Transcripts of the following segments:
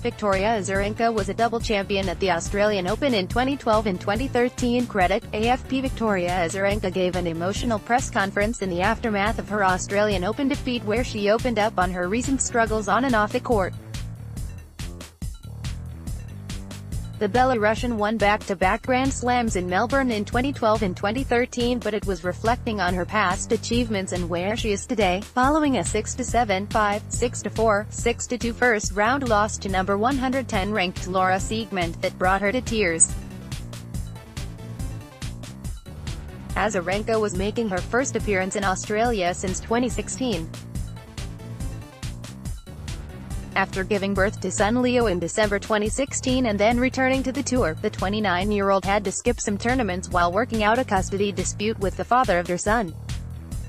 Victoria Azarenka was a double champion at the Australian Open in 2012 and 2013. AFP Victoria Azarenka gave an emotional press conference in the aftermath of her Australian Open defeat where she opened up on her recent struggles on and off the court. The Belarussian won back-to-back Grand Slams in Melbourne in 2012 and 2013, but it was reflecting on her past achievements and where she is today, following a 6-7, 5, 6-4, 6-2 first-round loss to number 110 ranked Laura Siegemund that brought her to tears. Azarenka was making her first appearance in Australia since 2016. After giving birth to son Leo in December 2016 and then returning to the tour, the 29-year-old had to skip some tournaments while working out a custody dispute with the father of her son.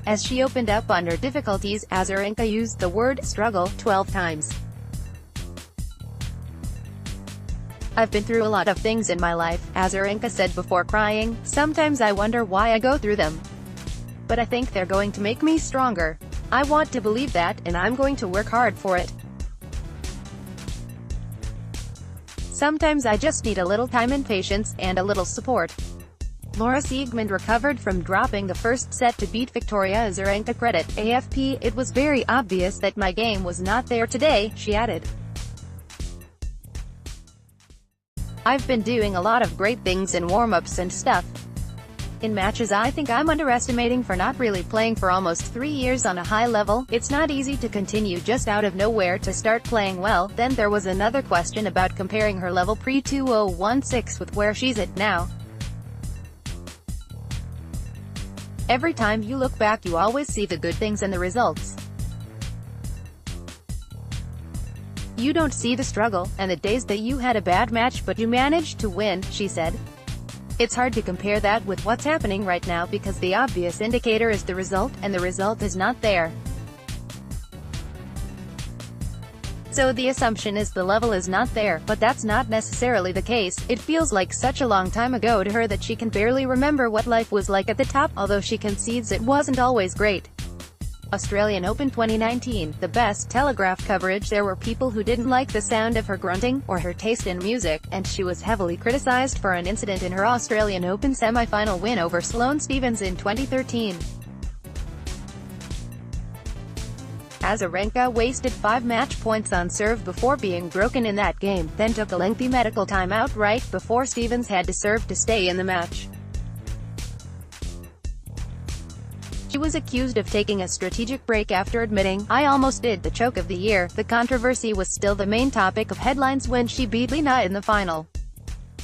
As she opened up on her difficulties, Azarenka used the word struggle 12 times. "I've been through a lot of things in my life," Azarenka said before crying. "Sometimes I wonder why I go through them. But I think they're going to make me stronger. I want to believe that, and I'm going to work hard for it. Sometimes I just need a little time and patience, and a little support." Laura Siegemund recovered from dropping the first set to beat Victoria Azarenka. AFP, "It was very obvious that my game was not there today," she added. "I've been doing a lot of great things in warm-ups and stuff. In matches I think I'm underestimating for not really playing for almost 3 years on a high level. It's not easy to continue just out of nowhere to start playing well." Then there was another question about comparing her level pre-2016 with where she's at now. "Every time you look back you always see the good things and the results. You don't see the struggle, and the days that you had a bad match but you managed to win," she said. "It's hard to compare that with what's happening right now because the obvious indicator is the result, and the result is not there. So the assumption is the level is not there, but that's not necessarily the case." It feels like such a long time ago to her that she can barely remember what life was like at the top, although she concedes it wasn't always great. Australian Open 2019, the best Telegraph coverage. There were people who didn't like the sound of her grunting, or her taste in music, and she was heavily criticised for an incident in her Australian Open semi-final win over Sloane Stephens in 2013. Azarenka wasted 5 match points on serve before being broken in that game, then took a lengthy medical timeout right before Stephens had to serve to stay in the match. She was accused of taking a strategic break after admitting, "I almost did the choke of the year." The controversy was still the main topic of headlines when she beat Lena in the final.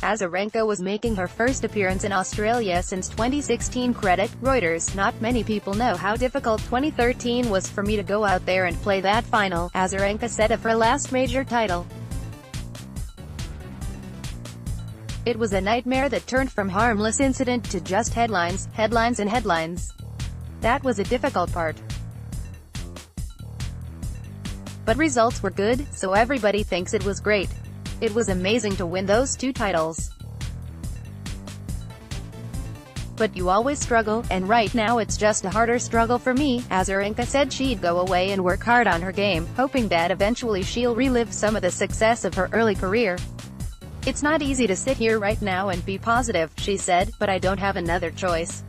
Azarenka was making her first appearance in Australia since 2016. Reuters, "Not many people know how difficult 2013 was for me to go out there and play that final," Azarenka said of her last major title. "It was a nightmare that turned from harmless incident to just headlines, headlines and headlines. That was a difficult part. But results were good, so everybody thinks it was great. It was amazing to win those 2 titles. But you always struggle, and right now it's just a harder struggle for me." Azarenka said she'd go away and work hard on her game, hoping that eventually she'll relive some of the success of her early career. "It's not easy to sit here right now and be positive," she said, "but I don't have another choice.